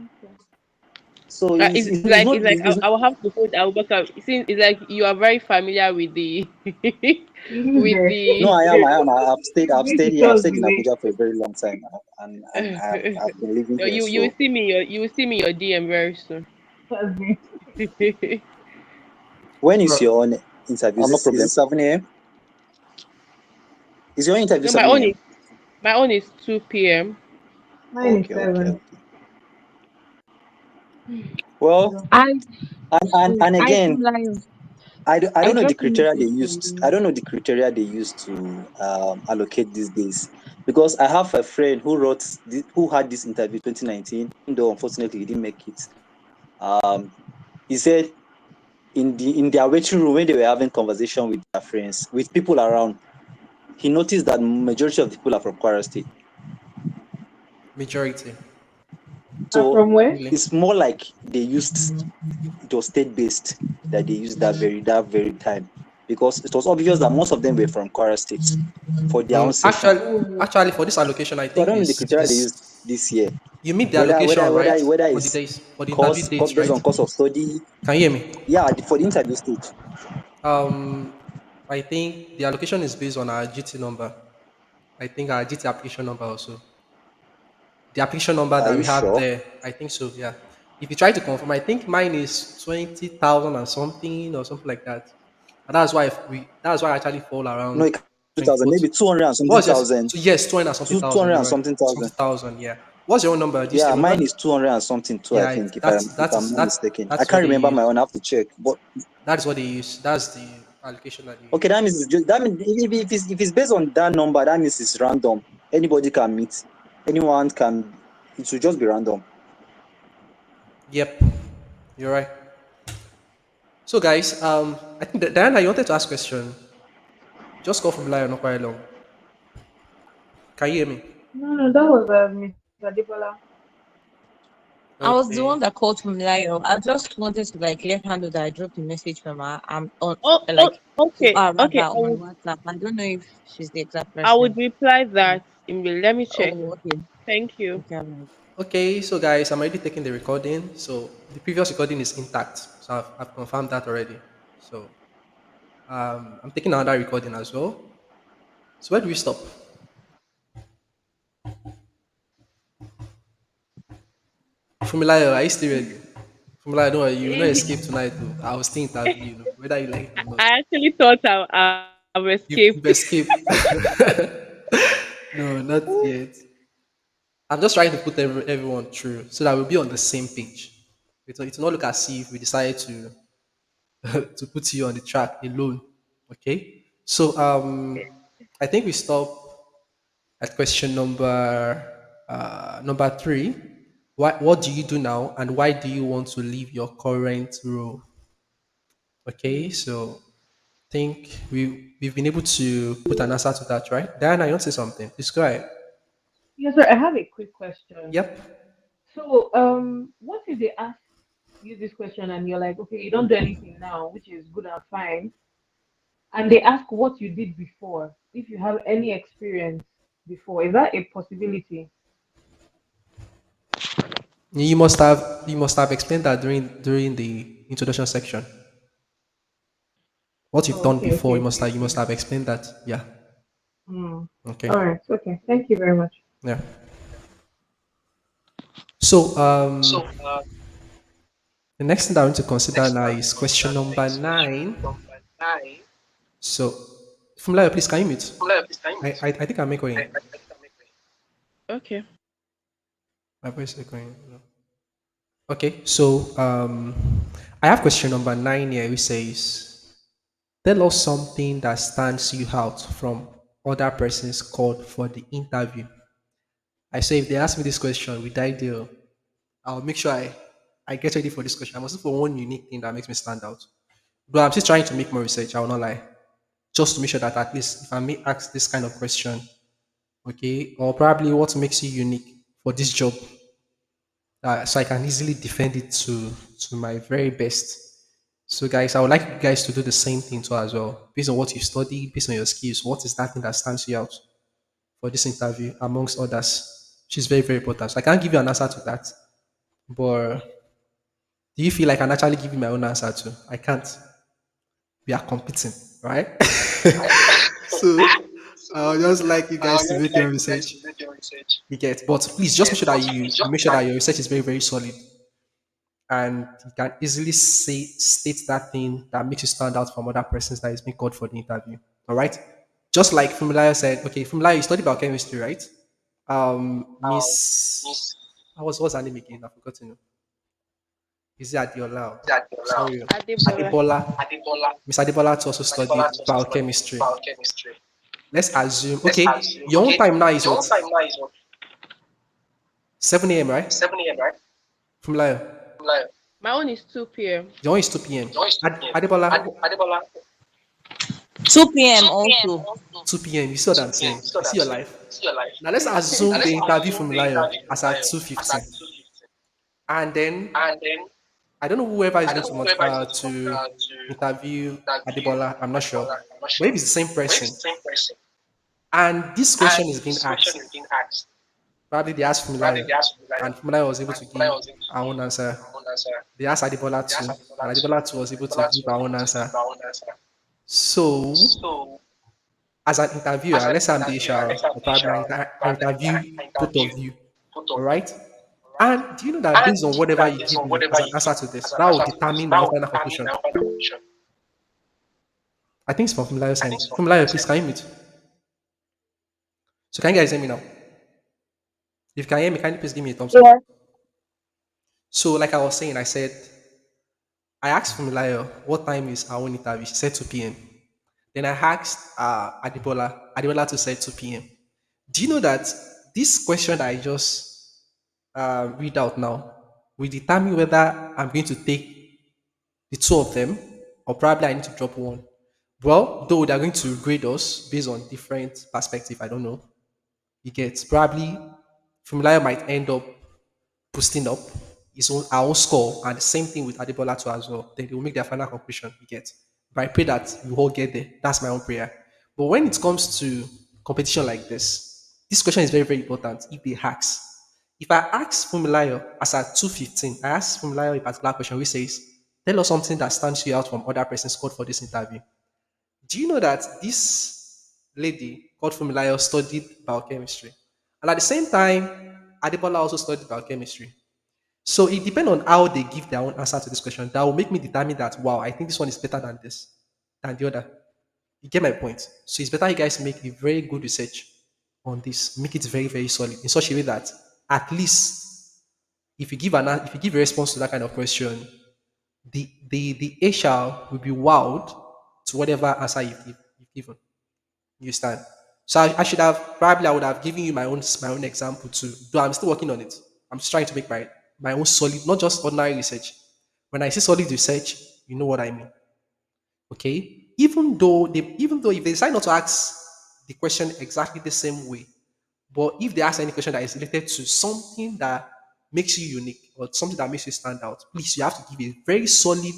Okay. So it's not I will have to hold Abubakar. Since it's like you are very familiar with the He's with there. no, the. I am. I've He's going to stayed here. tell I've us stayed the in way. Abuja for a very long time, and I've been living No, here. you will So see me you will see me your DM very soon. Trust me. when is Bro, your own interview? no Is problem. it 7 a.m.? Is your interview No, 7 a.m.? my own is 2 p.m. Mine is Okay, okay, 7. okay. Well, So, I and I again, feel like I I don't know the dropped a criteria they message for used. I you. don't know the criteria they used to allocate these days, because I have a friend who had this interview 2019, though unfortunately he didn't make it. Um, he said in their waiting room when they were having conversation with their friends, with people around, he noticed that majority of the people are from Kwara State. Majority. So from where? Really? it's more like they used it was state based that they used that very time, because it was obvious that most of them were from Kwara State for their own session. Actually, Oh, actually, for this allocation, I So I think don't know the criteria they used is this year. you meet the Whether allocation, whether right? whether whether For the it's days, for the interview course dates, based right? on course of study. Can you hear me? Yeah, for the interview stage. Um, I think the allocation is based on our GT number. I think our GT application number also. The application number Are that you we have sure? there, I think so. Yeah. If you try to confirm, I think mine is 20,000 and something or something like that. And that's why I actually fall No, around it can't be 2,000, 24. maybe 200 and something What's just thousand. so yes, 200 and something Two thousand. hundred You're and right. something thousand. Something thousand. Yeah. What's your own number? Do you Yeah, still mine remember? is 200 and something too. I Yeah, think if that I'm is not mistaken, I that's what can't they remember my use. own. I have to check. But That is what they use. That's the allocation that they okay, use. that means that means if it's based on that number, that means it's random. Anybody can meet. Anyone can. It should just be random. Yep, you're right. So, guys, I think that Diana, you wanted to ask question. Just call from line, not quite long. Can you hear me? no, no, that was Mr. Debola. I was the Okay. one that called from Lio. I just wanted to like let her know that I dropped a message from her. On Oh, like to okay, her rather okay. on my WhatsApp. I don't know if she's the exact I would person. reply that in the. Let me check. Oh, okay. Thank you. Okay, alright. Okay, so guys, I'm already taking the recording. So the previous recording is intact. So I've confirmed that already. So I'm taking another recording as well. So where do we stop? Fumilayo, are you still ready? Fumilayo, don't worry, you will not escape tonight. Though. I will still interview you, whether you like it or not. I actually thought I've escaped. You've escaped. No, not yet. I'm just trying to put everyone through so that we'll be on the same page. It will not look as if we decided to to put you on the track alone. Okay. So I think we stop at question number 3. What do you do now, and why do you want to leave your current role? Okay. So I think we've been able to put an answer to that, right? Diana, you want to say something? Please go ahead. Yes, sir. I have a quick question. Yep. So, what if they ask you this question and you're like, okay, you don't do anything now, which is good and fine, and they ask what you did before, if you have any experience before, is that a possibility? You must have explained that during the introduction section. What you've Oh, done okay, before, okay, you must okay. have explained that. Yeah. Hmm. Okay. All right. Okay. Thank you very much. Yeah. So the next thing that I want to consider now is question number 9. So Fumlayo, please can you mute? I think I'm echoing. Okay. My voice is echoing. No. Okay. So I have question number 9 here, which says, tell us something that stands you out from other persons called for the interview. I say if they ask me this question with ideal, I'll make sure I get ready for this question. I must look for one unique thing that makes me stand out. But I'm still trying to make more research, I will not lie. Just to make sure that at least if I may ask this kind of question, okay, or probably what makes you unique for this job, so I can easily defend it to my very best. So, guys, I would like you guys to do the same thing too as well, based on what you studied, based on your skills. What is that thing that stands you out for this interview, amongst others? Which is very very important. So I can't give you an answer to that, But do you feel I can actually give you my own answer too? I can't. We are competing, right? So I would just like you guys to make your research. You get, but please just make sure that you make sure that your research is very, very solid and you can easily say state that thing that makes you stand out from other persons that is being called for the interview. All right. Just like Fumilayo said, okay, Fumilayo, you study biochemistry, right? Miss, what's her name again? I've forgotten. Is it Adiola? Sorry, Adebola. Adebola. Miss Adebola to also studied biochemistry. Let's assume, okay, your own time now is what? 7 a.m., right? Fumilayo, My own is 2 p.m. your own is 2 p.m. Adebola, 2 p.m. also. 2 p.m. You see what I'm saying? You see your life. Now let's assume the interview from Lion as at 2:15, and then I don't know whoever is going to to interview Adebola. I'm not sure, but if it's the same person, and this question is being asked, probably they asked Fumilayo, and Fumilayo was able to give our own answer. They asked Adebola too, and Adebola too was able to give our own answer. So, as an interviewer, let's say I'm the HR, or probably I interview both of you, all right? And do you know that based on whatever you give me as an answer to this, that will determine my own final conclusion? I think it's from Fumilayo's end. Fumilayo, please, can you mute? So, can you guys hear me now? If you can hear me, can you please give me a thumbs up? Yeah. So, like I was saying, I said, I asked Fumilayo what time is our own interview. She said 2 p.m. Then I asked Adibola. Adibola to said 2 p.m. Do you know that this question that I just read out now will determine whether I'm going to take the two of them or probably I need to drop one? Well, though they're going to grade us based on different perspective, I don't know. You get probably Fumilayo might end up boosting up his own our own score, and the same thing with Adebola too as well. Then they will make their final conclusion. You get, but I pray that we all get there. That's my own prayer. But when it comes to competition like this question is very very important. If they ask, if I ask Fumilayo as at 2:15, I ask Fumilayo a particular question which says, "Tell us something that stands you out from other persons called for this interview." Do you know that this lady called Fumilayo studied biochemistry, and at the same time, Adebola also studied biochemistry. So it depends on how they give their own answer to this question. That will make me determine that wow, I think this one is better than this, than the other. You get my point. So it's better you guys make a very good research on this. Make it very, very solid in such a way that at least if you give a response to that kind of question, the HR will be wowed to whatever answer you've given. You understand? So I should have probably I would have given you my own example too. Though I'm still working on it. I'm just trying to make my own solid, not just ordinary research. When I say solid research, you know what I mean. Okay? Even though if they decide not to ask the question exactly the same way, but if they ask any question that is related to something that makes you unique or something that makes you stand out, please you have to give a very solid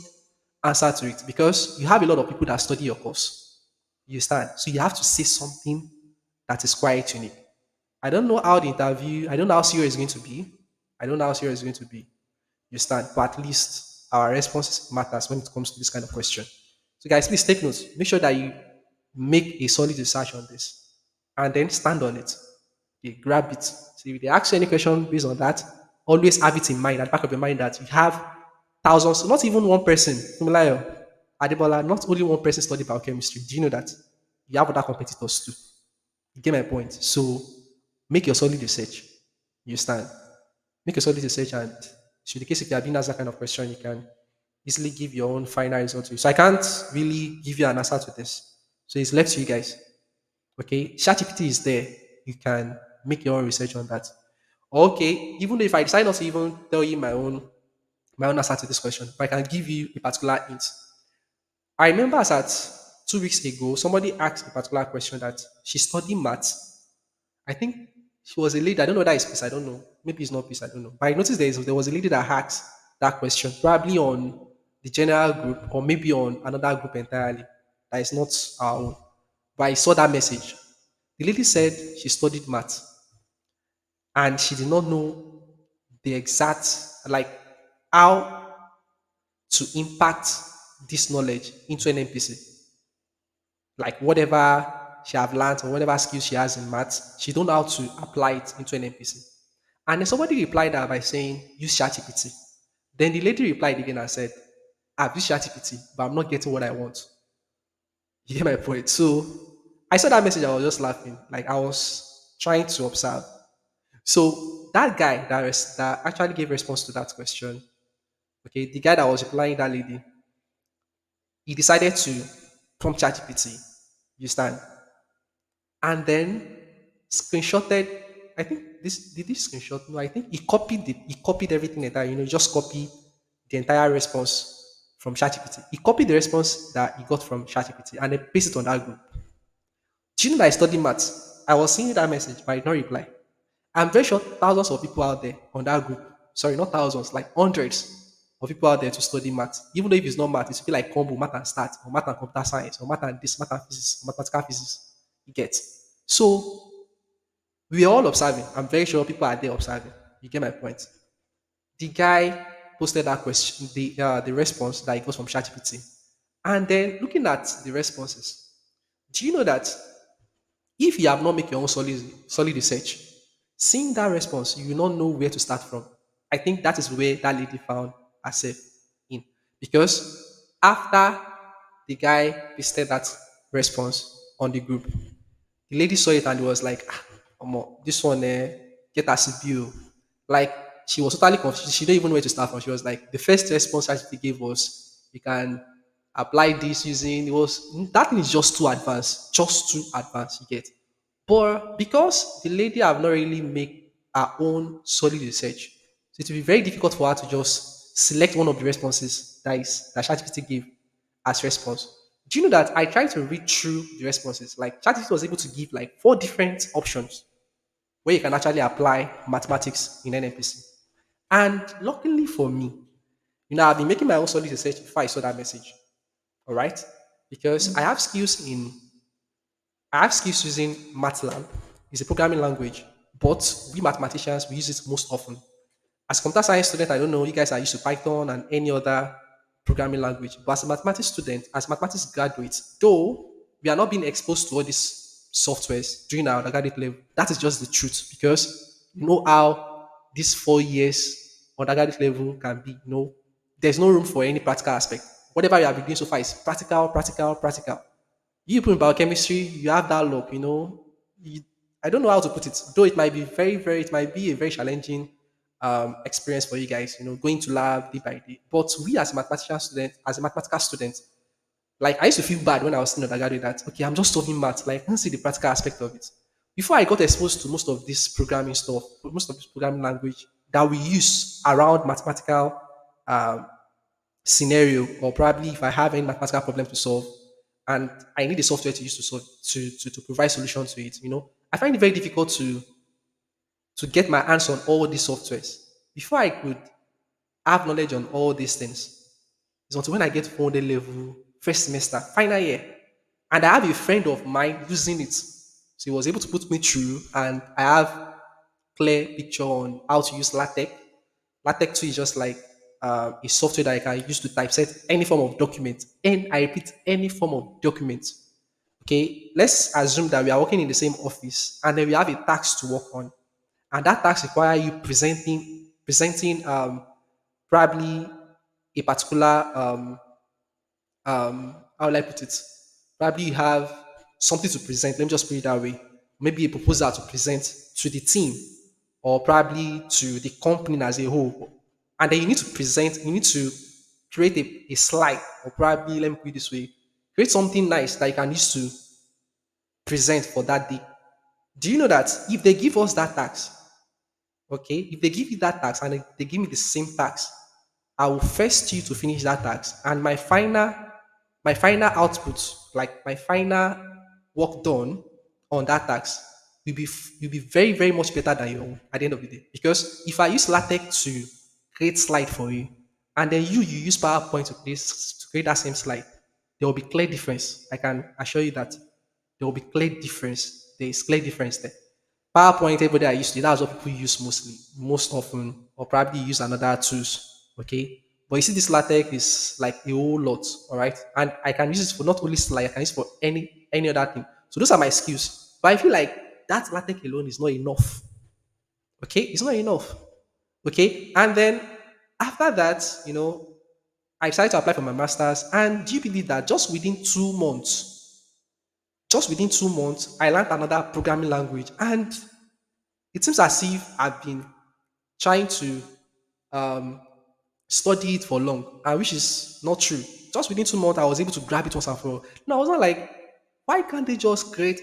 answer to it because you have a lot of people that study your course. You understand? So you have to say something that is quite unique. I don't know how the interview, I don't know how serious it's going to be. I don't know how serious it's going to be. You stand, but at least our response matters when it comes to this kind of question. So, guys, please take notes. Make sure that you make a solid research on this and then stand on it. You grab it. So, if they ask you any question based on that, always have it in mind at the back of your mind that you have thousands, not even one person. Fumilayo, Adebola, not only one person study biochemistry. Do you know that? You have other competitors too. You get my point. So make your solid research. You stand. Make a solid research and should the case if you are being asked that kind of question, you can easily give your own final result to you. So I can't really give you an answer to this. So it's left to you guys. Okay. ChatGPT is there. You can make your own research on that. Okay, even if I decide not to even tell you my own answer to this question, but I can give you a particular hint. I remember as at 2 weeks ago, somebody asked a particular question that she studied maths. I think she was a lady. I don't know whether it's peace. I don't know. Maybe it's not peace. I don't know. But I noticed there was a lady that asked that question, probably on the general group or maybe on another group entirely that is not our own. But I saw that message. The lady said she studied maths and she did not know the exact, like, how to impact this knowledge into an NPC. Like whatever she have learned or whatever skills she has in maths, she don't know how to apply it into an NPC. And then somebody replied that by saying, use ChatGPT. Then the lady replied again and said, I've used ChatGPT, but I'm not getting what I want. You get my point? So I saw that message, I was just laughing. Like I was trying to observe. So that guy that actually gave response to that question, okay, the guy that was replying that lady, he decided to prompt ChatGPT. You stand. And then screenshotted. I think this did this screenshot. No, I think he copied everything entire. Just copy the entire response from ChatGPT. He copied the response that he got from ChatGPT and then pasted it on that group. Do you know that I studied maths? I was seeing that message, but I did not reply. I'm very sure thousands of people out there on that group. Sorry, not thousands, like hundreds of people out there to study maths. Even though if it's not math, it's feel like combo, math and stats, or math and computer science, or math and this, math and physics, mathematical physics. You get. So we are all observing. I'm very sure people are there observing. You get my point. The guy posted that question, the response that he got from ChatGPT, and then looking at the responses. Do you know that if you have not made your own solid research, seeing that response, you will not know where to start from. I think that is where that lady found herself in. Because after the guy pasted that response on the group, the lady saw it and was like, omo, this one get us a view. Like she was totally confused. She didn't even know where to start from. She was like, the first response she gave was, you can apply this using, it was, that thing is just too advanced, you get. But because the lady have not really made her own solid research, so it will be very difficult for her to just select one of the responses that ChatGPT gave as response. Do you know that I tried to read through the responses? Like ChatGPT was able to give like four different options where you can actually apply mathematics in NNPC. And luckily for me, I've been making my own solid research before I saw that message. All right, because I have skills using MATLAB. It's a programming language, but we mathematicians we use it most often. As a computer science student, I don't know, you guys are used to Python and any other programming language. But as a mathematics student, as mathematics graduates, though we are not being exposed to all these softwares during our undergraduate level, that is just the truth because you know how these 4 years undergraduate level can be. There's no room for any practical aspect. Whatever you have been doing so far is practical, practical, practical. You put in biochemistry, you have that luck. I don't know how to put it, though it might be it might be a very challenging experience for you guys, going to lab day by day. But we as a as a mathematical student, like I used to feel bad when I was in undergraduate that, okay, I'm just studying math, like I don't see the practical aspect of it. Before I got exposed to most of this programming stuff, most of this programming language that we use around mathematical um, scenario, or probably if I have any mathematical problem to solve and I need a software to use to solve to provide solutions to it, I find it very difficult to get my hands on all these softwares. Before I could have knowledge on all these things, it's until when I get 400 level, first semester, final year, and I have a friend of mine using it. So he was able to put me through, and I have clear picture on how to use LaTeX. LaTeX 2 is just like a software that I can use to typeset any form of document. And I repeat, any form of document. Okay, let's assume that we are working in the same office and then we have a task to work on. And that task require you presenting probably a particular how will I put it? Probably you have something to present. Let me just put it that way. Maybe a proposal to present to the team or probably to the company as a whole. And then you need to present, you need to create a slide, or probably, let me put it this way, create something nice that you can use to present for that day. Do you know that if they give us that tax, okay, if they give you that tax and they give me the same tax, I will first you to finish that tax, and my final output, like my final work done on that tax, will be very very much better than your own at the end of the day. Because if I use LaTeX to create slide for you, and then you use PowerPoint to create that same slide, there will be clear difference. I can assure you that there will be clear difference. There is clear difference there. PowerPoint, everybody I used to, that's what people use mostly, most often, or probably use another tools. Okay. But you see, this LaTeX is like a whole lot, all right? And I can use it for not only slide, I can use it for any other thing. So those are my skills. But I feel like that LaTeX alone is not enough. Okay, it's not enough. Okay, and then after that, I decided to apply for my master's. And do you believe that just within 2 months, I learned another programming language, and it seems as if I've been trying to um, study it for long, and which is not true. Just within 2 months, I was able to grab it once and for all. No, I was not like, why can't they just create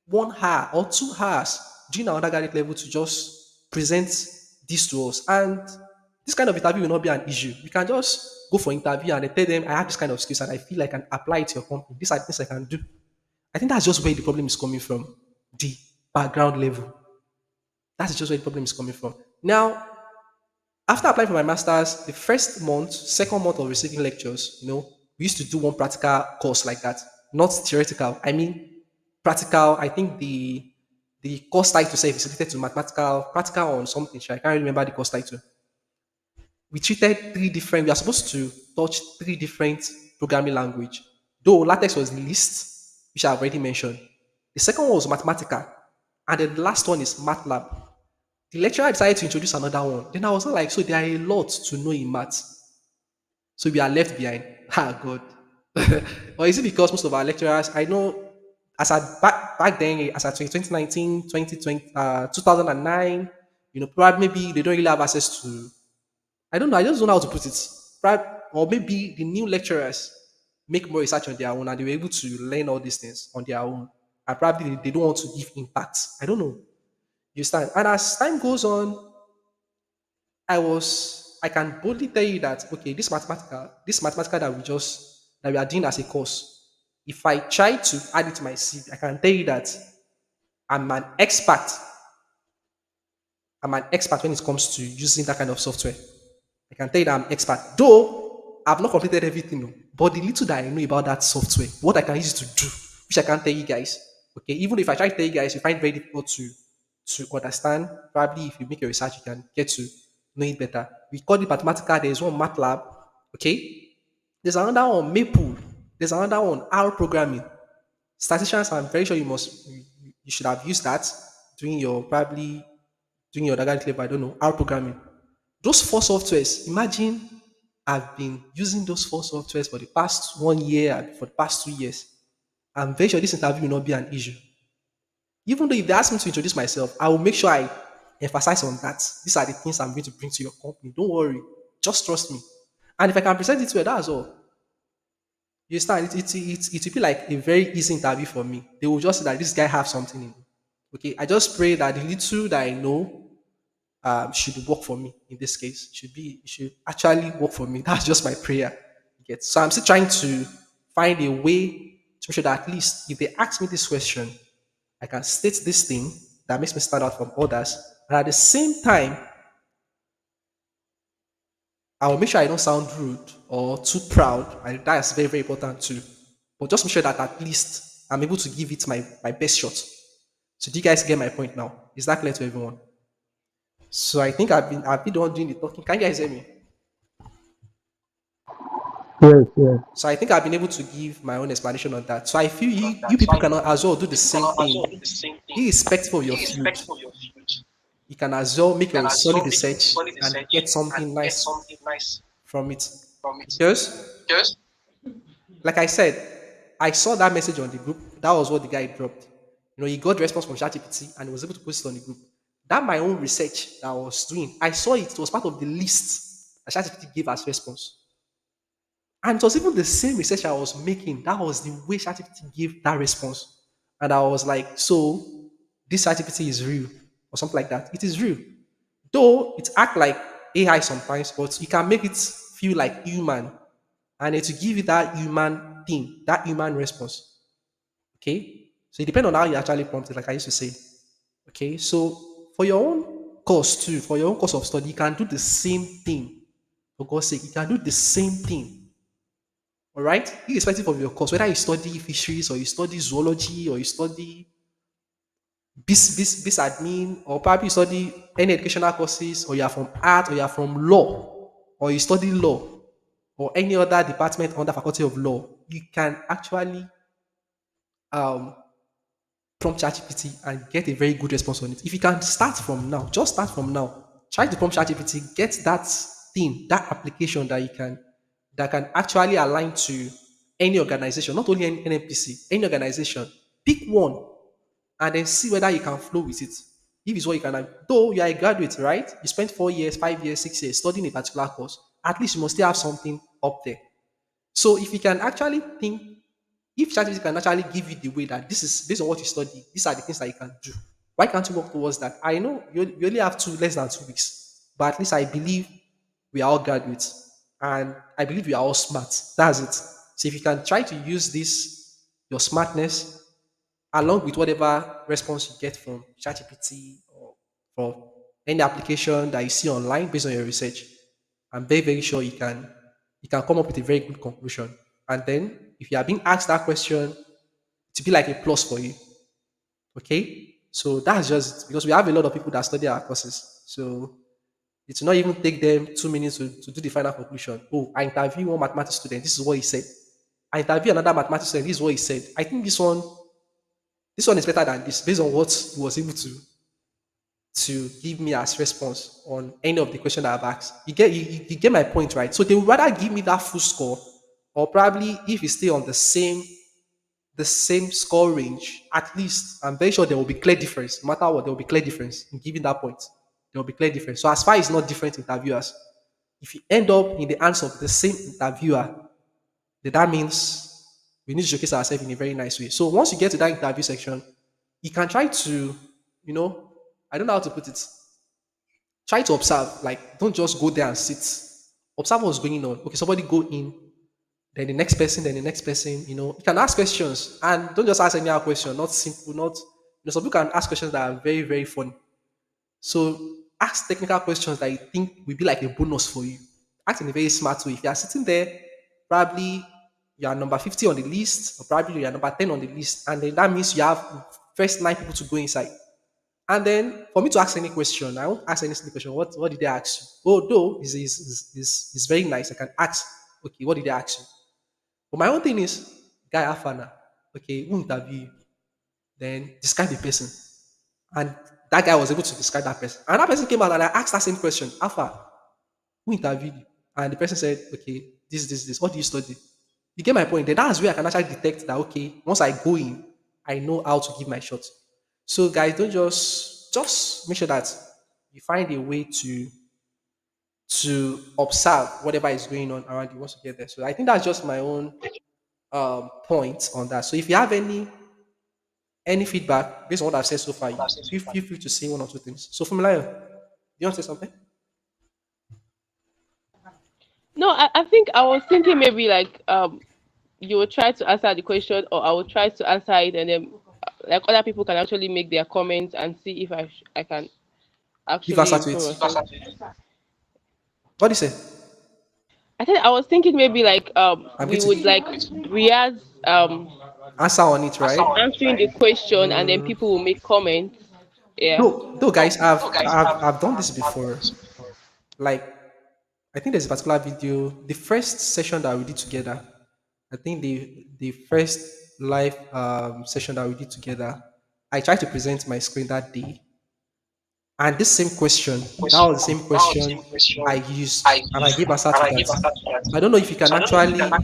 1 hour or 2 hours during our undergraduate level to just present this to us? And this kind of interview will not be an issue. We can just go for interview and they tell them, I have this kind of skills and I feel like I can apply it to your company. These are things I can do. I think that's just where the problem is coming from. The background level. That's just where the problem is coming from. Now, after applying for my master's, the first month, second month of receiving lectures, we used to do one practical course like that, not theoretical. I mean, practical. I think the course title say is related to mathematical, practical on something. I can't remember the course title. We treated three different. We are supposed to touch three different programming language. Though LaTeX was the least, which I've already mentioned. The second one was mathematical, and then the last one is MATLAB. The lecturer decided to introduce another one. Then I was not like, so there are a lot to know in maths. So we are left behind. Ah, God. Or is it because most of our lecturers, I know, as at back then, as at 2019, 2020, 2009, probably maybe they don't really have access to, I don't know, I just don't know how to put it. Or maybe the new lecturers make more research on their own and they were able to learn all these things on their own. And probably they don't want to give impact. I don't know. You understand? And as time goes on, I can boldly tell you that okay, this mathematical that we are doing as a course, if I try to add it to my CV, I can tell you that I'm an expert. I'm an expert when it comes to using that kind of software. I can tell you that I'm expert. Though I've not completed everything, no, but the little that I know about that software, what I can use it to do, which I can't tell you guys. Okay, even if I try to tell you guys, you find it very difficult to understand. Probably if you make your research, you can get to know it better. We call it mathematical. There's one MATLAB. Okay, there's another one Maple. There's another one R programming. Statisticians, I'm very sure you should have used that during your probably doing your undergraduate level. I don't know R programming. Those four softwares. Imagine I've been using those four softwares for the past 1 year and for the past 2 years. I'm very sure this interview will not be an issue. Even though if they ask me to introduce myself, I will make sure I emphasize on that. These are the things I'm going to bring to your company. Don't worry. Just trust me. And if I can present it well, that's all. You start it will be like a very easy interview for me. They will just say that this guy have something in him. Okay. I just pray that the little that I know should work for me in this case. It should actually work for me. That's just my prayer. You get so I'm still trying to find a way to make sure that at least if they ask me this question, I can state this thing that makes me stand out from others. And at the same time, I will make sure I don't sound rude or too proud. And that's very, very important too. But just make sure that at least I'm able to give it my best shot. So do you guys get my point now? Is that clear to everyone? So I think I've been the one doing the talking. Can you guys hear me? Yes, yes. So I think I've been able to give my own explanation on that. So I feel you people can as well do the same thing, irrespective of your field. You can as well make a solid research and get something nice from it. Because, like I said, I saw that message on the group. That was what the guy dropped. He got the response from ChatGPT and he was able to post it on the group. That my own research that I was doing, I saw it was part of the list that ChatGPT gave as response. And it was even the same research I was making. That was the way ChatGPT gave that response. And I was like, so this ChatGPT is real or something like that. It is real. Though it act like AI sometimes, but you can make it feel like human and it will give you that human thing, that human response. Okay? So it depends on how you actually prompt it, like I used to say. Okay, so for your own course too, for your own course of study, you can do the same thing. For God's sake, you can do the same thing. All right, irrespective of your course, whether you study fisheries or you study zoology or you study Bis admin, or probably you study any educational courses, or you are from art, or you are from law, or you study law, or any other department under faculty of law, you can actually um, prompt ChatGPT and get a very good response on it. If you can start from now, just start from now. Try to prompt ChatGPT, get that thing, that application that can actually align to any organization, not only any NNPC, any organization. Pick one and then see whether you can flow with it. If it's what you can, though you are a graduate, right? You spent 4 years, 5 years, 6 years studying a particular course. At least you must still have something up there. So if you can actually think, if ChatGPT can actually give you the way that this is based on what you study, these are the things that you can do. Why can't you work towards that? I know you only have less than 2 weeks, but at least I believe we are all graduates and I believe we are all smart. That's it. So if you can try to use this, your smartness, along with whatever response you get from ChatGPT or from any application that you see online based on your research, I'm very, very sure you can come up with a very good conclusion. And then if you are being asked that question, to be like a plus for you. Okay? So that's just because we have a lot of people that study our courses. So it will not even take them 2 minutes to do the final conclusion. Oh, I interview one mathematics student, this is what he said. I interview another mathematics student, this is what he said. I think this one is better than this based on what he was able to give me as response on any of the question that I've asked. You get my point, right? So they would rather give me that full score, or probably if you stay on the same score range, at least I'm very sure there will be clear difference. No matter what, there will be clear difference in giving that point. There will be clear difference. So as far as not different interviewers, if you end up in the hands of the same interviewer, then that means we need to showcase ourselves in a very nice way. So once you get to that interview section, you can try to, you know, I don't know how to put it. Try to observe. Like, don't just go there and sit. Observe what's going on. Okay, somebody go in, then the next person, then the next person. You can ask questions and don't just ask any other question. Not simple. Not some people can ask questions that are very, very funny. So ask technical questions that you think will be like a bonus for you. Ask in a very smart way. If you are sitting there, probably you are number 50 on the list, or probably you are number 10 on the list, and then that means you have first 9 people to go inside. And then for me to ask any question, I won't ask any silly question. What did they ask you? Although is very nice, I can ask, okay, what did they ask you? But my own thing is, guy Afana, okay, who interview you? Then describe the person. And that guy was able to describe that person. And that person came out and I asked that same question, Alpha, who interviewed you? And the person said, okay, this. What do you study? You get my point. Then that's where I can actually detect that, okay, once I go in, I know how to give my shot. So guys, don't just make sure that you find a way to observe whatever is going on around you once you get there. So I think that's just my own point on that. So if you have any feedback based on what I've said so far, feel free to say one or two things. So Fumilayo, you want to say something? No, I think I was thinking maybe like you will try to answer the question or I will try to answer it and then like other people can actually make their comments and see if I can Give actually answer to improve or it. something. What do you say? I think I was thinking maybe like I'm we getting would like Riaz answer on it, right? answering the question and then people will make comments. Yeah. Though guys, I've done this before. Like, I think there's a particular video. The first session that we did together, I think the first live session that we did together, I tried to present my screen that day, and this same question, that was the same question I used, and I gave answer to that. I don't know if you can actually I,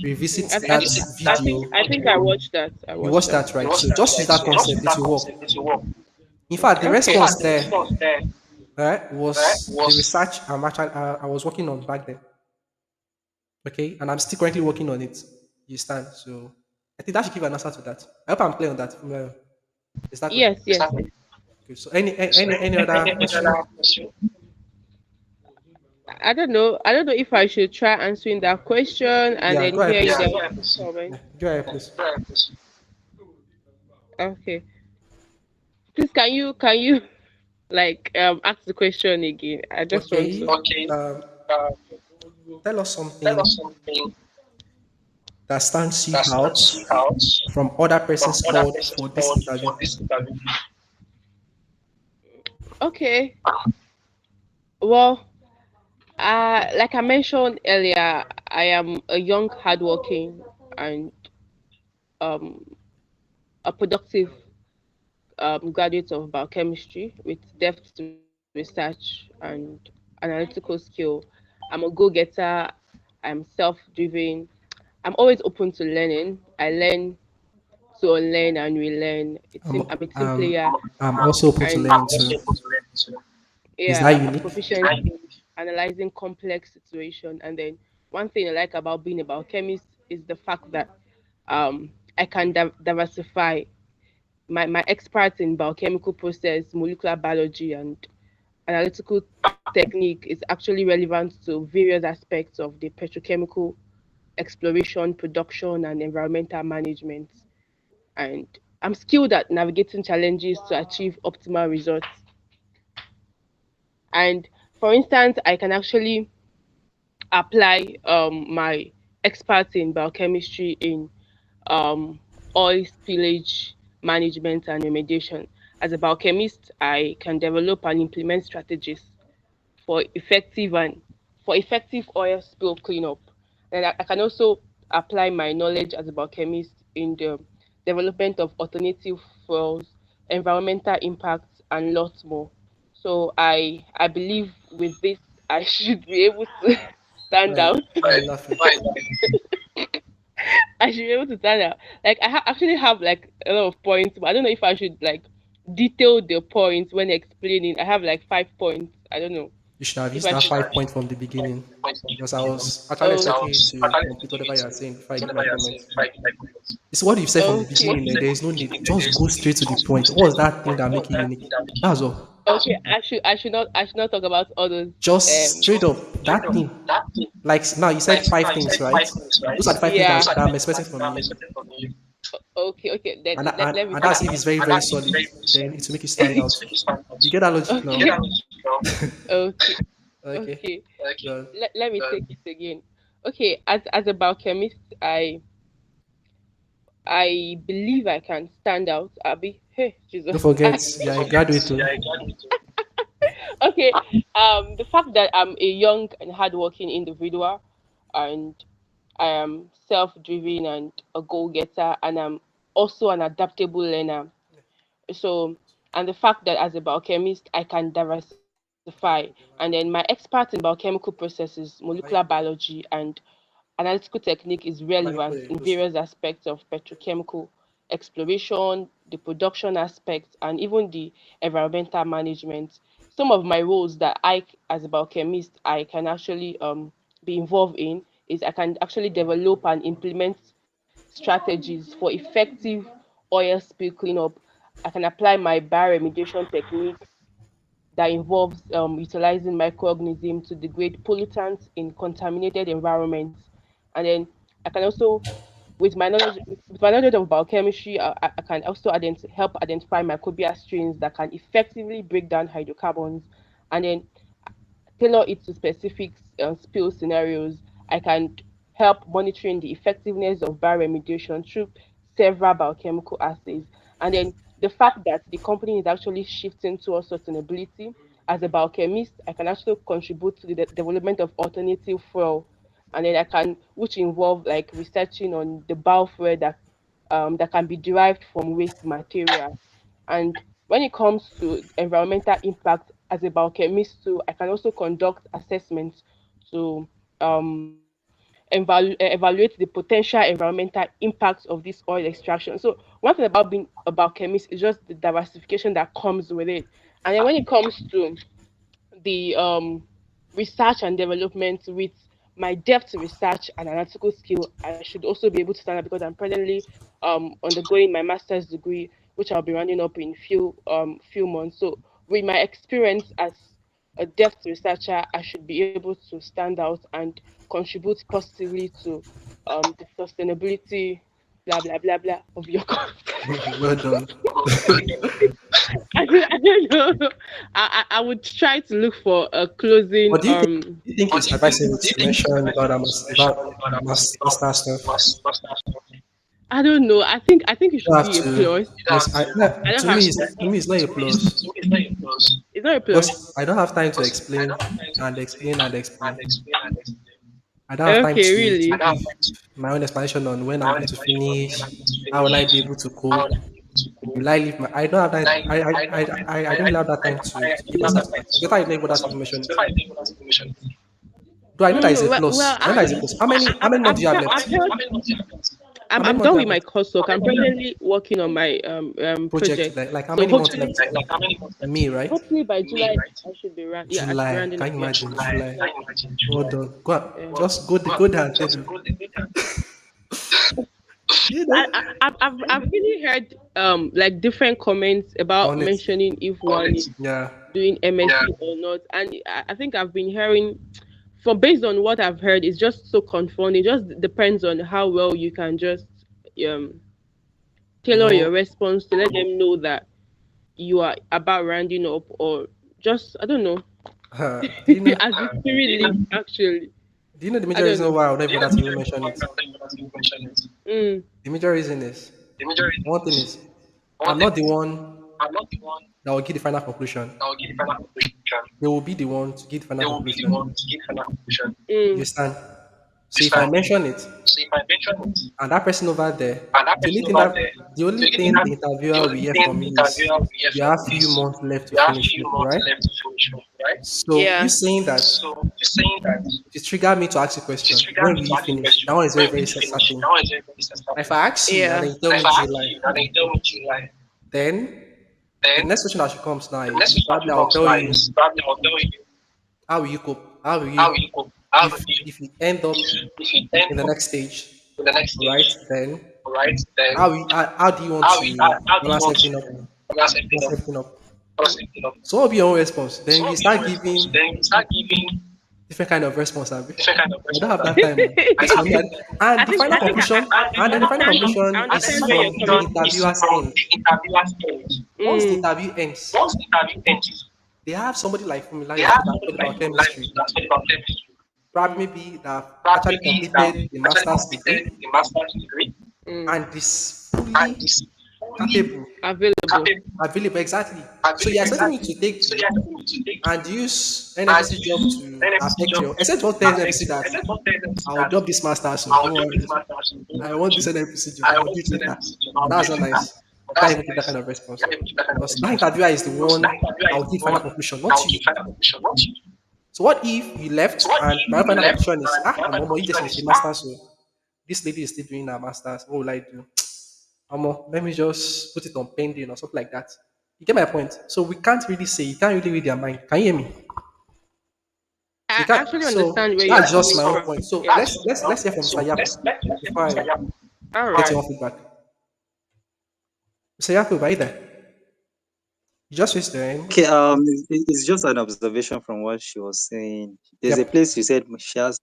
revisit I, that I video. think I watched that. I You watched watched that. that, right? So just use that concept; it will work. In fact, the Okay. response there, right, was the research I was working on back then. Okay, and I'm still currently working on it. You stand. So I think that should give an answer to that. I hope I'm clear on that. Is that good? Yes, yes. Okay. So any other question? I don't know if I should try answering that question and Yeah, then go ahead, hear you please. guys comment. Yeah, go ahead, please. Okay. Please can you like ask the question again? I just want to. Okay. Tell us something that stands you out from other persons called for this interview. Okay. Well, like I mentioned earlier, I am a young, hardworking, and um, a productive graduate of biochemistry with depth research and analytical skill. I'm a go-getter. I'm self-driven. I'm always open to learning. I learn to unlearn and relearn. I'm I'm a team um player, I'm also open to and learning too. Is that yeah, I'm unique? proficient in analyzing complex situation. And then one thing I like about being a biochemist is the fact that I can diversify my experts in biochemical process, molecular biology, and analytical technique is actually relevant to various aspects of the petrochemical exploration, production, and environmental management. And I'm skilled at navigating challenges to achieve optimal results. And for instance, I can actually apply my experts in biochemistry in um, oil spillage management and remediation. As a biochemist, I can develop and implement strategies for effective and for effective oil spill cleanup. And I can also apply my knowledge as a biochemist in the development of alternative fuels, environmental impacts, and lots more. So I believe with this I should be able to stand Why out. why are you laughing? I should be able to stand out. Like actually have like a lot of points, but I don't know if I should like detail the points when explaining. I have like 5 points. I don't know You should have if used I that should. 5 point from the beginning because I was actually Oh, expecting you to complete whatever you are saying before I give my comments. It's what you've said from the okay. beginning. There is no need. Just go straight to the point. What's that thing that make you unique? That's all. Okay, I should not talk about all those Just um straight up that thing. Like now, you said 5 things, right? Those are the 5 things yeah. that I'm expecting from you. Okay, then And, and, let me and start. that's if it's very, very solid, then it will make you stand out. You get that logic now? Okay, okay, Okay. okay. Good. Let me take it again. Okay, as a biochemist, I believe I can stand out. Abby, hey Jesus. Don't forget, you are a graduate too. Okay, the fact that I'm a young and hardworking individual, and I am self-driven and a goal-getter, and I'm also an adaptable learner. So, and the fact that as a biochemist I can diversify, and then my expert in biochemical processes, molecular biology, and analytical technique is relevant in various aspects of petrochemical exploration, the production aspects, and even the environmental management. Some of my roles that as a biochemist, I can actually be involved in is I can actually develop and implement strategies for effective oil spill cleanup. I can apply my bioremediation techniques that involves utilizing microorganisms to degrade pollutants in contaminated environments. And then I can also, with my knowledge of biochemistry, I can also help identify microbial strains that can effectively break down hydrocarbons, and then tailor it to specific spill scenarios. I can help monitoring the effectiveness of bioremediation through several biochemical assays. And then the fact that the company is actually shifting towards sustainability, as a biochemist, I can actually contribute to the development of alternative fuel. And then I can, which involve like researching on the biofuel that can be derived from waste material. And when it comes to environmental impact, as a biochemist too, I can also conduct assessments to evaluate the potential environmental impacts of this oil extraction. So one thing about being a biochemist is just the diversification that comes with it. And then when it comes to the research and development, with my depth research and analytical skill, I should also be able to stand up because I'm presently undergoing my master's degree, which I'll be rounding up in few months. So with my experience as a depth researcher, I should be able to stand out and contribute positively to the sustainability, blah blah blah blah of your Well done. I don't know. I would try to look for a closing But do you think it's advisable to mention about our master stuff? I don't know. I think it You should have be a to. plus. Yes, I don't to have. me, it's not a plus It's not a plus. because I don't have time to explain and explain and explain. I don't have time Okay, to really. give my own explanation on when I'm going to finish. How will I be able to cope? Will I leave my? I don't have that. I don't really have that time to give answers to that. It's better I don't even bother to mention it. Though I know No, that no. is a Well, plus. I know that is a plus. How many months do you have left? How I'm many I'm months done do you with have my left? course work. I'm presently working on my Project project. like how So many months hopefully, left? May, right? hopefully by July I should be I should be July. rounding Can up. you Yeah. imagine July? Well done. Go on. Yeah. Just go there and tell them. You know. I've really heard like different comments about On it. mentioning if one is Yeah. doing MSc or not, and I think I've been hearing from based on what I've heard, it's just so confounding. It just depends on how well you can just um tailor your No. response to let them know that you are about rounding up, or just I don't know. Do you know? As the spirit lives, actually. Do you know the I major don't reason know. why I would not even that to even mention it? Mm. The major reason is one thing is I'm not the one that will give the final conclusion. They will be the one to give the final conclusion. You Mm. understand? So if I mention it and that person over there, the only thing the interviewer will hear from me is you have few months left to finish it, right? So you Yeah. saying that it triggered me to ask you a question. When will you finish? That one is very, very certain. If I ask you and Yeah. then you tell me July, then the next question that should come now is probably I'll tell you how will you cope? How will you if you end up in the next stage, right? Then how do you want to balance everything up? Balance everything up. So what will be your own response? Then you start giving different kind of response, Abi. I don't have that time. Oh. It's for me. And the final conclusion, and then the final I conclusion is understand where you're from the coming from. interviewer's end. Once the Mm. interview ends, they have somebody like Fumilayo that studied biochemistry, probably maybe that have actually completed the master's degree Mm. and is fully capable, Available. available exactly. So you're expecting me to take you and use NNPC job to affect your except you want to tell NNPC that I'll drop this master, so don't worry. I want this NNPC job. I'll do it later. That's not nice. You can't even give that kind of response. Because that interviewer is the one that will give final conclusion, not you. So what if you left and my final conclusion is I'm you just finished the master, so this lady is still doing her masters. What will I do? Let me just put it on pending or something like that. You get my point? So we can't really say, you can't really read their mind. Can you hear me? So you I can't actually understand so where you're that's just coming my own from. point. So Yeah. let's hear from Mr. Yaku before I All get right. your own feedback. Mr. Yaku, are you there? You just raised your hand. Okay, it's just an observation from what she was saying. There's a Yep. place you said she has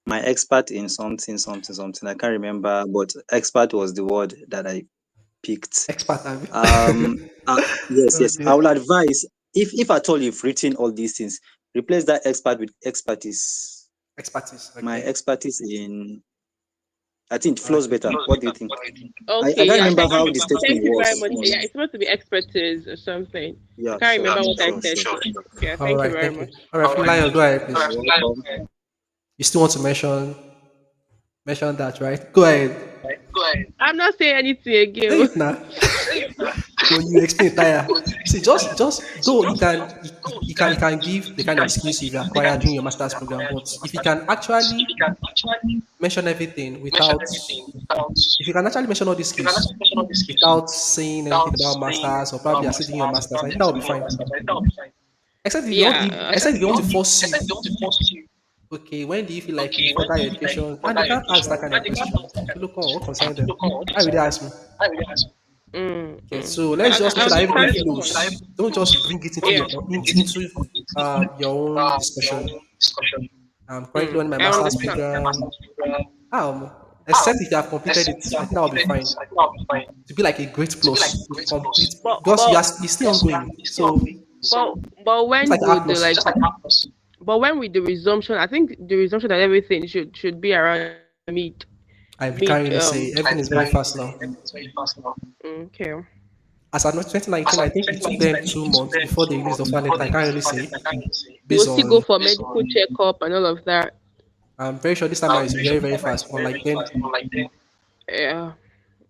my expert in something, something, something. I can't remember, but expert was the word that I picked. Expert, Abby. Um, yes, yes. I Okay. will advise if at all you've written all these things, replace that expert with expertise. Expertise. My Okay. expertise in, I think it flows Okay. better. What do you think? I Okay. can't Yeah. remember how the statement Thank you very was. much. Yeah, it's supposed to be expertise or something. I Yeah, can't sure, remember what I sure, said. sure. So, yeah. All Thank you right. very Thank you. much. All right. From Lion, go ahead, You're please. welcome. You still want to mention that, right? Go ahead. I'm not saying anything Say again. it now. So you explain tire. See, just though you can give the kind of skills you've acquired during your master's program, but if you can actually mention everything without if you can actually mention all these skills without saying anything about masters or probably you're still doing your masters, I think that will be fine. Yeah. Except if they want to force you, okay, when do you feel like you further your education? And they can't ask that kind of question. Look on what concern them. Why would they ask me? Okay, so let's just make I sure that everything understand your point. flows. Don't just bring it into Yeah. your own discussion. I'm currently on my I master's understand. program. Um, except if you have completed it, I think that will be fine. To be like a great plus to complete But because but it's still ongoing. So but but it's when like the would R the plus. like but when with the resumption, I think the resumption and everything should be around mid. We can't Mid really say. Everything is very fast now. okay. As at 2019, I think it took them 2 months before they released the offer letter. I can't really say You will based still go on. for medical checkup and all of that. I'm very sure this time around is very very fast. Unlike then, Yeah.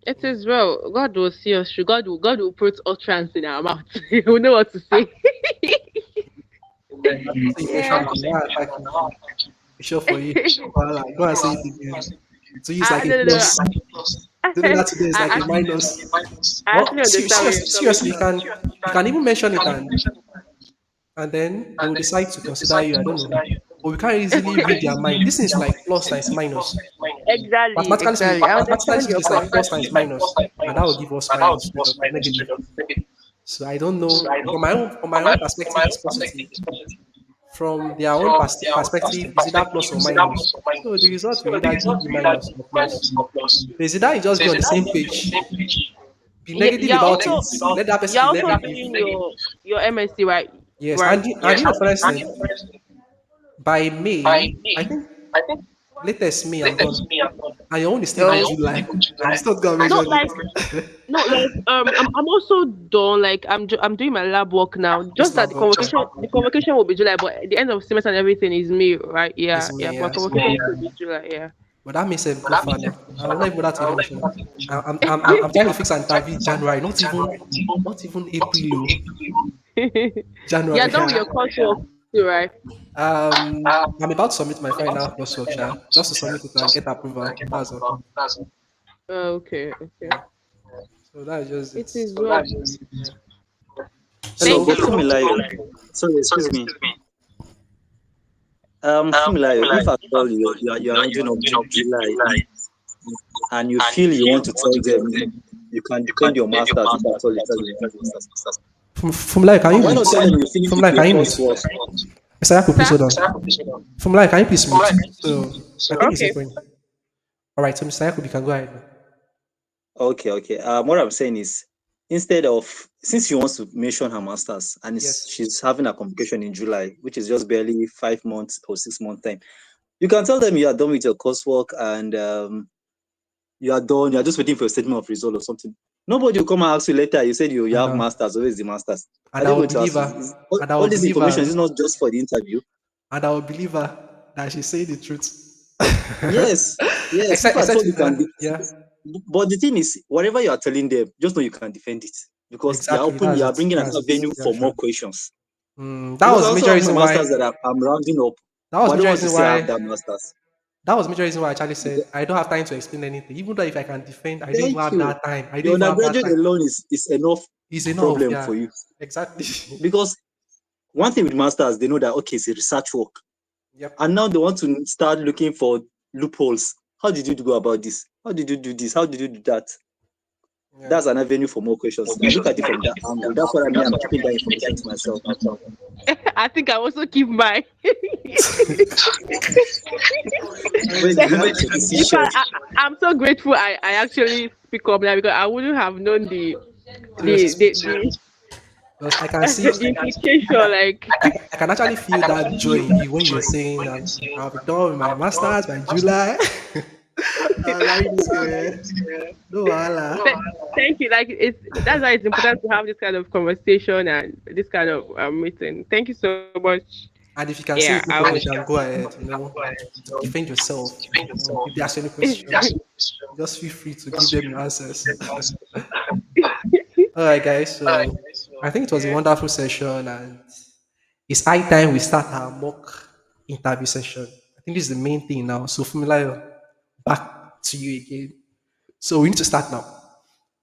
It is well. God will see us through. God will put utterance in our mouth. We know what to say. so you mentioned Yeah. that now attack you. It's sure for you. Well, like, go and say it again. To use like a No, no, no. plus. Doing that today is like I, a minus. I Well, actually understand where you're coming seriously, from. you can even mention it and then they will decide to consider you. I don't know. But we can't easily read their mind. This is like plus times minus. Exactly, exactly. I Mathematically understand speaking, your it's like point. plus times minus, and that will give us minus straight up negative. So I don't know. From my own perspective, it's positive. From their own perspective, is either plus or minus. So the result will either give you minus or plus. So it's either you just be on the same page, be Yeah, negative about it, let that you're person be also negative. doing your MSc, right? Yes, Right. and you know, for instance, by May, I think latest May, I'm done. And your own is still Oh. in July, and you still gonna No, mention like it. no, like I'm also done. Like I'm doing my lab work now. This Just that lab work, yeah. the convocation will be July, but at the end of semester and everything is me, right? Yeah, It's yeah. May, But yeah. convocation will be July. Yeah. But that makes it go far now. I will not even bother to even mention it. I'm trying to fix an interview January, not even April, oh. You're January. done with Yeah. your coursework too, right? I'm about to submit my final coursework, sha, just to submit it and get approval. That's all. Okay, okay. Yeah. So that's just It it. is well. Yeah. Hello, Thank but you so Fumilayo. Sorry, excuse me. Fumilayo, if at all you are rounding up July and you feel you want to tell them you can defend your masters if at all you tell you want masters. From like, can you Why not mute? tell them you finish From with like, your can you mute? coursework? Mr. Yaku, please much, hold on. From like, can you please mute? So I sir. think it's Okay. echoing. All right. So Mr. Yaku, you can go ahead. Okay, okay. What I'm saying is, instead of since she wants to mention her masters and Yes. she's having a convocation in July, which is just barely 5 months or 6 month time, you can tell them you are done with your coursework and you are done. You are just waiting for a statement of result or something. Nobody will come and ask you later. You said you And have masters. Where is the masters? Are and they I will going to believe ask you? her. And I All will this believe information her. is not just for the interview. And I will believe her that she's saying the truth. Yes, yes. If except, I except, told you can, yeah, but the thing is, whatever you are telling them, just know you can defend it because exactly. you are It. bringing an That's it. avenue Yeah, for more sure. questions. That Because was I the also major have my reason why. masters that I'm rounding up, That was but I the don't major want to reason say I why. have that masters. That was the major reason why I actually said Because, I don't have time to explain anything. Even though if I can defend, I don't even thank have you. that time. I don't Your even have that undergraduate time. alone is enough It's enough. problem Yeah, for you exactly. because one thing with masters, they know that okay, it's a research work, Yep. and now they want to start looking for loopholes. How did you go about this? How did you do this? How did you do that? Yeah. That's an avenue for more questions. I look at it from that angle. That's what I mean. I'm keeping that information to myself. I think I also keep mine. But it's the moment your In decision. fact, I'm so grateful I actually speak up now because I wouldn't have known Seriously speaking, the because I can see, the implication. Like, I can actually feel that joy in you when you're saying, I'll be done with my masters by July. I'll marry this girl. No, Allah. th- thank you. Like, that's why it's important to have this kind of conversation and this kind of meeting. Thank you so much. And if you can Yeah, say I it, no will. problem, you can go ahead, defend yourself. If they ask any question, just feel free to give them your answers. All right, guys. So I think it was a Yeah. wonderful session, and it's high time we start our mock interview session. I think this is the main thing now. So, Fumilayo, back to you again. So we need to start now.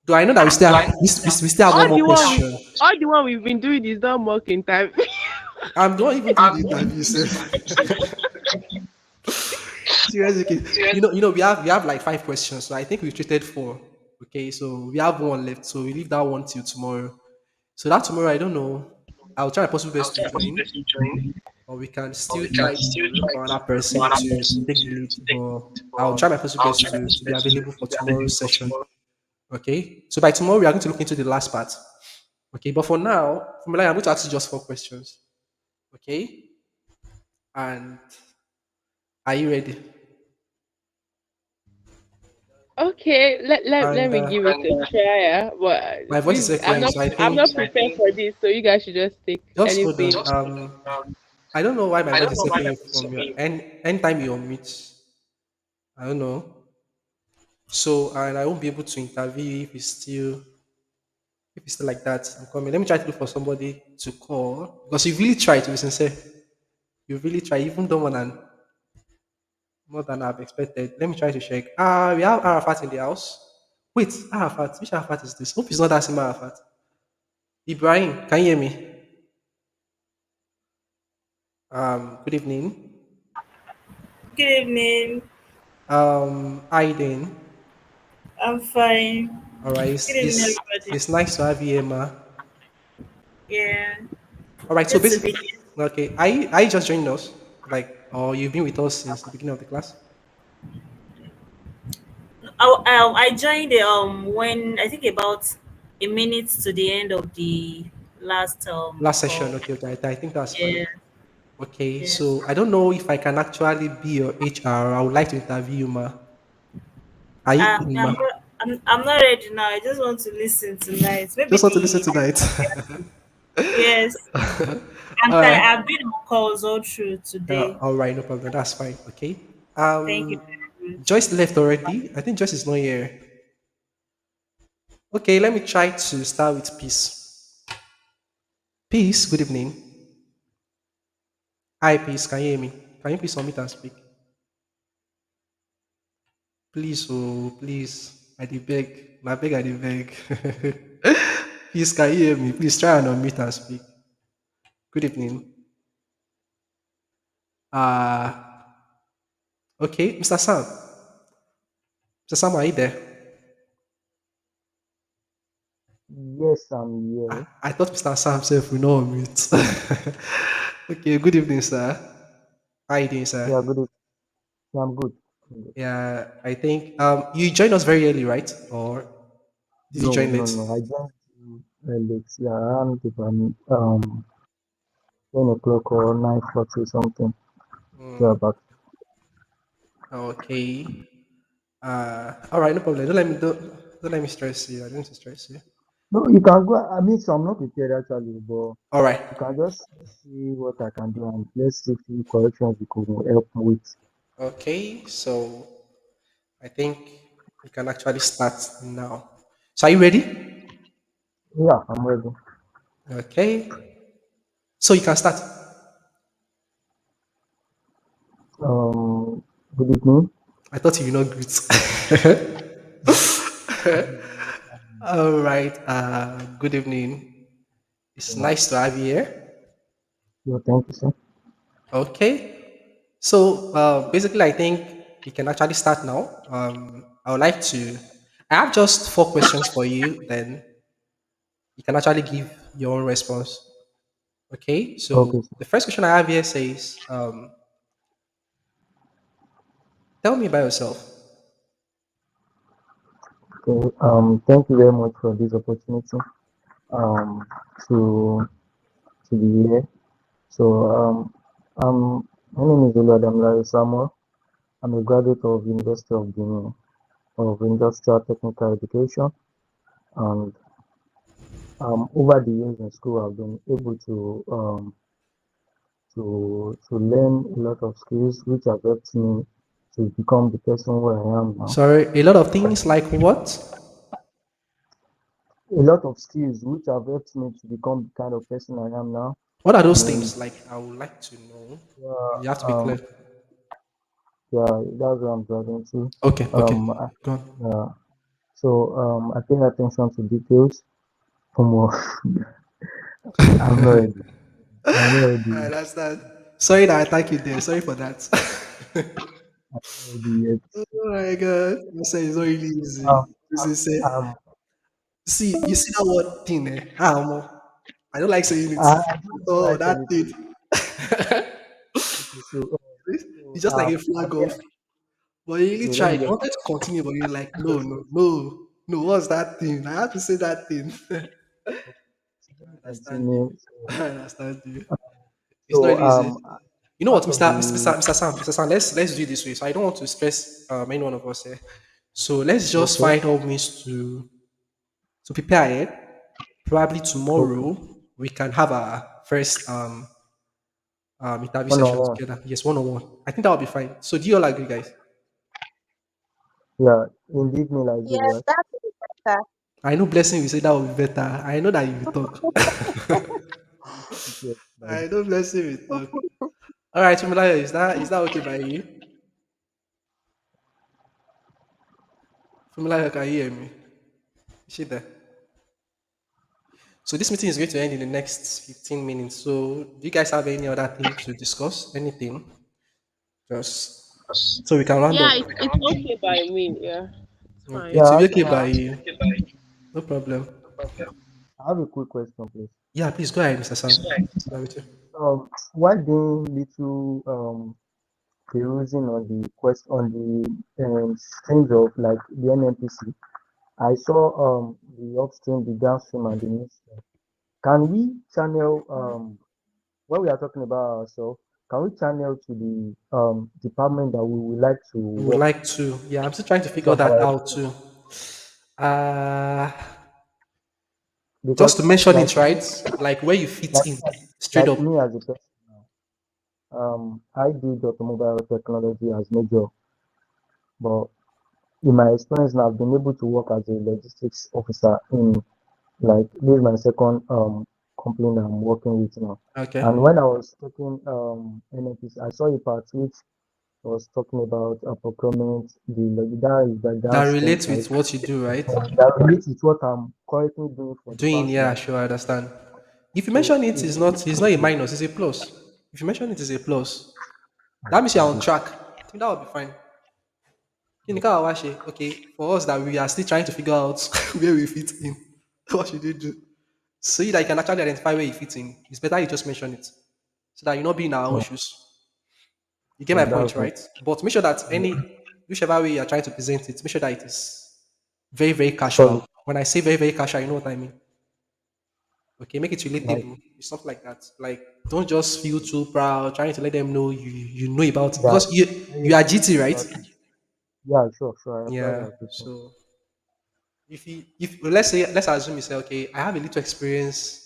Do I know that we still have All one more the one we question? all the one we've been doing is not mocking time. I'm not even doing the interview. So. Seriously, okay. We have like 5 questions. So I think we've treated four. Okay, so we have one left. So we leave that one till tomorrow. So that tomorrow, I don't know. I'll try my possible best to join, or we can still try to look for another person to take the lead. But I'll try my possible best to be available for tomorrow's session. Okay. So by tomorrow, we are going to look into the last part. Okay. But for now, Formula, I'm going to ask you just 4 questions. Okay. And are you ready? Okay, let And me give it a try. But my voice is this echoing, so I I'm think not prepared for this, so you guys should just take just hold anything. on. I don't know why my voice is echoing from your end. Anytime you omit, I don't know. So and I won't be able to interview you if it's still like that. I'm coming. Let me try to look for somebody to call because you really try to be sincere. You really try, even though more than I've expected. Let me try to check. We have Arafat in the house. Wait, Arafat. Which Arafat is this? Hope it's not that same Arafat. Ibrahim, can you hear me? Good evening. Good evening. Aiden. I'm fine. All right, Good evening, everybody. it's nice to have you, Emma. Yeah, All right, so good to basically, be here. okay, I just joined us, like, or you've been with us since the beginning of the class, I joined when I think about a minute to the end of the last last session. call. Okay, okay, I think that's fine. Yeah, Okay, yeah. so I don't know if I can actually be your HR. I would like to interview you, ma. Are you in, ma? I'm not ready now. I just want to listen tonight. Maybe Just want to listen the tonight. yes. I'm All tired. right. I've been on calls all through today. All right, no problem. That's fine. Okay. Thank you very much. Joyce left already. I think Joyce is not here. Okay, let me try to start with peace. Peace. Good evening. Hi, peace. Can you hear me? Can you please unmute and speak? Please, oh, please. I dey beg. I beg, I dey beg. Please, can you hear me? Please try and unmute and speak. Good evening. Okay, Mr. Sam. Mr. Sam, are you there? Yes, I'm here. I thought Mr. Sam himself will not unmute. Okay, good evening, sir. How are you doing, sir? Yeah, good. Yeah, I'm good. Yeah, I think you joined us very early, right? Or did you No, join no, late? no. I joined you late. Yeah, around about 10 o'clock or 9:40 something. Yeah, but Okay. All right, no problem. Don't let me stress you. I don't want to stress you. no, you can go. I mean, so I'm not prepared actually, but All right. you can just see what I can do and let's see few corrections you could help me with. Okay. So I think we can actually start now. So are you ready? Yeah, I'm ready. Okay. So you can start. Um, Good evening. I thought you were not good. Good evening. All right. Good evening. It's Yeah, nice to have you here. yeah, thank you, sir. Okay. So basically, I think we can actually start now. I would like to. I have just four questions for you. Then you can actually give your own response. Okay. Okay, So sir. the first question I have here says, "Tell me about yourself." Okay. Thank you very much for this opportunity. Um, to to be here. So, my name is Oluwadamilare Samuel. I'm a graduate of University of Benin of Industrial Technical Education, and over the years in school, I've been able to learn a lot of skills which have helped me to become the person where I am now. Sorry, a lot of things like what? A lot of skills which have helped me to become the kind of person I am now. What are I those mean, things? Like, I would like to know. yeah, You have to be clear. yeah, that's what I'm driving to. Okay, okay. Um, I, Go on. yeah. So I pay attention to details. Come on, I'm not ready. I'm not I ready. understand. Sorry that I attack you there. Sorry for that. I'm not ready yet. Oh my god. I say it's not really Um, easy. This is say, um, see, you see that word thing eh? I don't like saying it. I don't Oh, like that anything. thing. Okay, so, It's just like a I flag pay, off. But you really okay, let me tried. You just, wanted to continue, but you're like, let me no, just, no, no, no. What's that thing? I have to say that thing. let me I understand you. continue. I understand you. It's not So, really easy. You know what, part of Mr. the, Mr. Sam, Mr. Sam, let's do it this way. So I don't want to stress any one of us here. So let's just Okay. find out means to prepare ahead. Probably Okay. tomorrow we can have our first interview One on session one. together. Yes, one on one. I think that will be fine. So do you all agree, guys? Yeah. Indeed, me like good, Yes, right? that's better. I know blessing will say that will be better. I know that you will talk. Yes, like I know blessing will talk. All right, Tumilaya, is that okay by you? Tumilaya, can you hear me? Is she there? So this meeting is going to end in the next 15 minutes. So do you guys have any other thing to discuss? Anything? Just so we can round Yeah, up. it's okay by me. Yeah, it's Okay, fine. it will yeah. be okay by you. No problem. I have a quick question, please. Yeah, please go ahead, Mr. Sam. Yeah, with you. While doing little perusing on the quest on the streams of like the NNPC, I saw the upstream, the downstream, and the midstream. Can we channel when we are talking about ourselves? Can we channel to the department that we would like to We would work like to. Yeah, I'm still trying to figure from that our out experience? too. Uh just Because to mention like it right, like where you fit like in, straight like up. me as a person, I did automobile technology as major, but in my experience now, I've been able to work as a logistics officer in like this is my second company that I'm working with now. Okay. And when I was taking NLPs, I saw a part which was talking about procurement, that is the That downstream relates side with what you do, right? that relates with what I'm currently doing for the Doing, past yeah, like sure, I understand. If you so mention it, it's it's not a minus, it's a plus. If you mention it, it's a plus. That means you're on good. track. I think that would be fine. Kinika Awashi, okay, for us that we are still trying to figure out where we fit in. What should you do? So that you can actually identify where you fit in. It's better you just mention it. So that you're not being in our own So, shoes. You get my so point, that's it. right? But make sure that Yeah. whichever way you're trying to present it, make sure that it is very, very Solid. casual. When I say very, very casual, you know what I mean. Okay, make it Like relatable. It's something like that. Like, don't just feel too proud, trying to let them know you know about it. that Because you are GT, right? yeah, sure, sure. I applied Yeah. that before. So if let's say let's assume you say, okay, I have a little experience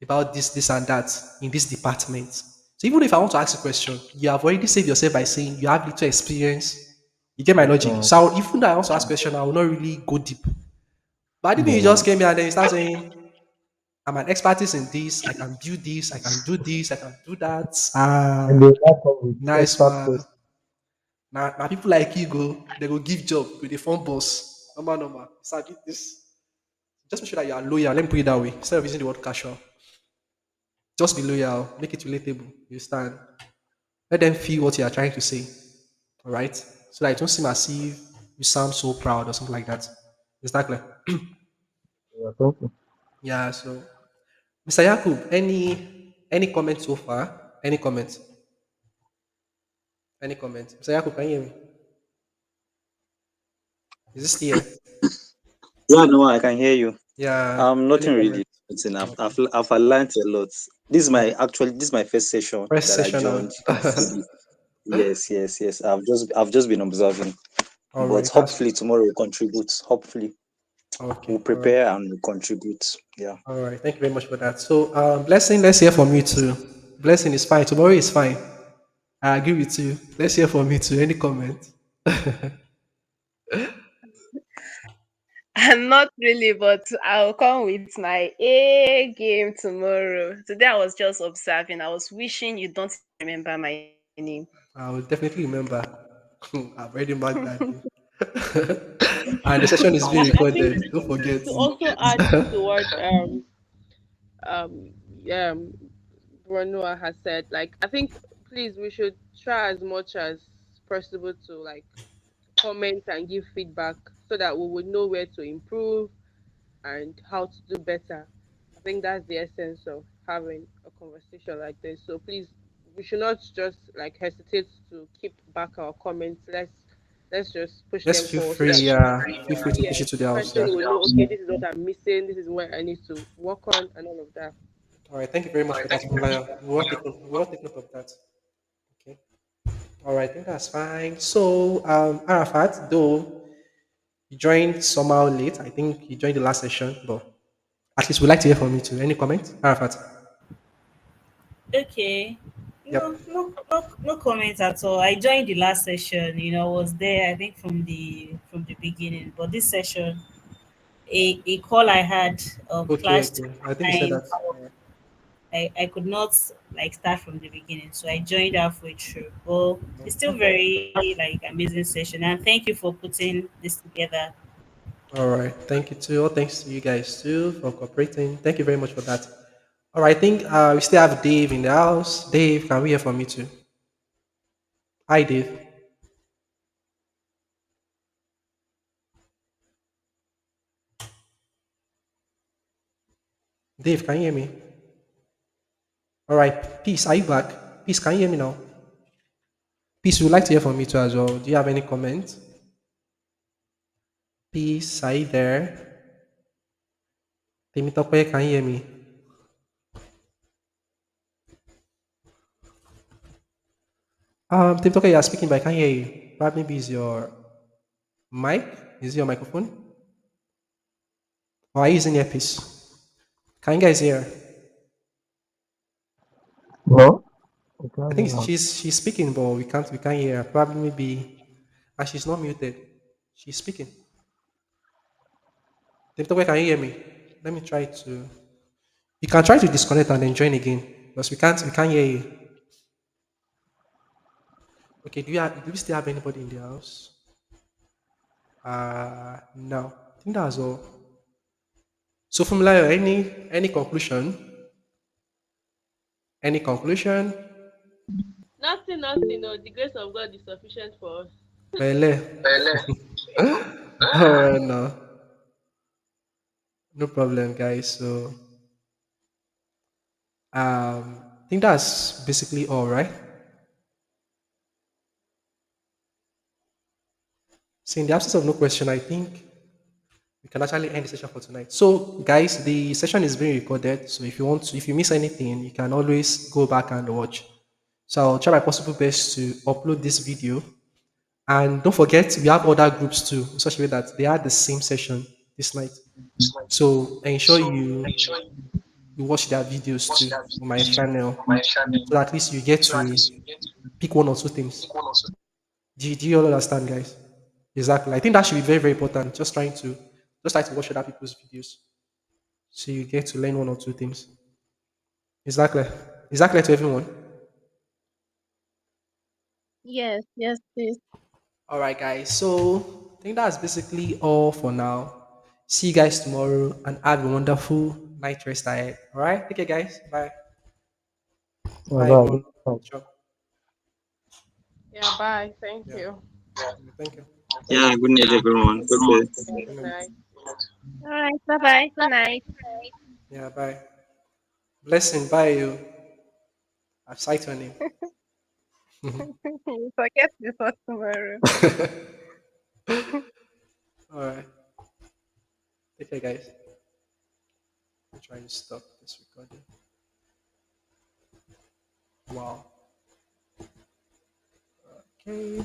about this and that in this department. So even if I want to ask a question, you have already saved yourself by saying you have little experience. You get my logic. Experience. So even though I want to ask a question, I will not really go deep. But I didn't you Yeah. just came here and then you start saying, I'm an expertise in this, I can build this, I can do this, I can do that. And Ah, they now come with nice expert one. question. Now people like you they go give job with the phone boss. Normal. Sabi this. Just make sure that you are loyal. Let me put it that way. Instead of using the word casual. Just be loyal. Make it relatable. You stand. Let them feel what you are trying to say. All right? So that it don't seem as if you sound so proud or something like that. Is that clear? Yeah, thank you. Yeah, so Mr. Yakub, any comments so far? Any comments? Any comments? Mr. Yakub, can you hear me? Is this here? Yeah, no, I can hear you. Yeah, any Nothing really. comments? I've Okay. I've learned a lot. Okay. This is my first session First that I session joined. now. Yes. I've just been observing, All but right, that's hopefully tomorrow we'll contribute. Hopefully okay. we'll All right. prepare and we'll contribute. Yeah. All right. Thank you very much for that. So, Blessing, let's hear from you too. Blessing is fine. Tomorrow is fine. I agree with you. Let's hear from you too. Any comment? Not really, but I'll come with my A game tomorrow. Today I was just observing. I was wishing you don't even remember my name. I will definitely remember. I've already marked that day. And the session is being And I think recorded. Don't forget. to also add to what um Bruno has said, like I think please we should try as much as possible to like comment and give feedback so that we would know where to improve and how to do better. I think that's the essence of having a conversation like this. So please, we should not just like hesitate to keep back our comments. Let's just push Let's them feel forward so free. that Feel free to yeah, push it to the the house. person Yeah. will know. Okay, this is what I'm missing. This is where I need to work on, and all of that. All right. Thank you very much for that, Malaya. We will take note of that. Okay. All right. I think that's fine. So, Arafat, though. He joined somehow late. I think he joined the last session, but at least we'd like to hear from you too. Any comment? Arafat? Okay. Yep. No comments at all. I joined the last session. Was there I think from the beginning. But this session, a call I had Okay, clashed okay. with I think you said time, that. so I could not like start from the beginning. So I joined halfway through. Well, it's still Okay. very like amazing session, and thank you for putting this together. All right. Thank you too. Thanks to you guys too for cooperating. Thank you very much for that. All right. I think we still have Dave in the house. Dave, can we hear from you too? Hi, Dave. Dave, can you hear me? All right. Peace, are you back? Peace, can you hear me now? Peace, we would like to hear from you too as well. Do you have any comments? Peace, are you there? Temitope, can you hear me? Temitope, you are speaking, but I can't hear you. Probably maybe is your mic? Is it your microphone? Or are you using earpiece? Can you guys hear? No, I I can't think hear now. she's speaking, but we can't hear her. Probably maybe, and she's not muted. She's speaking. Temitope, can you hear me? Let me try to. You can try to disconnect and then join again because we can't hear you. Okay, do we still have anybody in the house? No. I think that's all. So Fumila, any conclusion? Any conclusion? Nothing, nothing. No, the grace of God is sufficient for us. Pele. All right, no, no problem, guys. So I think that's basically all right. So in the absence of no question, I think we can actually end the session for tonight. So, guys, the session is being recorded. So if you miss anything, you can always go back and watch. So I'll try my possible best to upload this video. And don't forget, we have other groups too, in such a way that they are the same session this night. So ensure you watch their videos too on my channel, so at least you get to pick one or two things. Do you all understand, guys? Exactly. I think that should be very, very important. Just try to watch other people's videos, so you get to learn one or two things. Exactly. Exactly to everyone. Yes, yes, please. All right, guys. So I think that's basically all for now. See you guys tomorrow and have a wonderful night rest ahead. All right. Take care, guys. Bye. Yeah, Bye, everyone. bye. Sure. Yeah, bye. Thank Yeah. you. Yeah, thank you. Yeah, good night, everyone. Take care. Yeah, Good good night. night. All right, bye bye. Good night. Yeah. Bye. Blessing. Bye. You. I've sight on him. Forget this for tomorrow. All right. Take care, guys. I'm trying to stop this recording. Wow. Okay.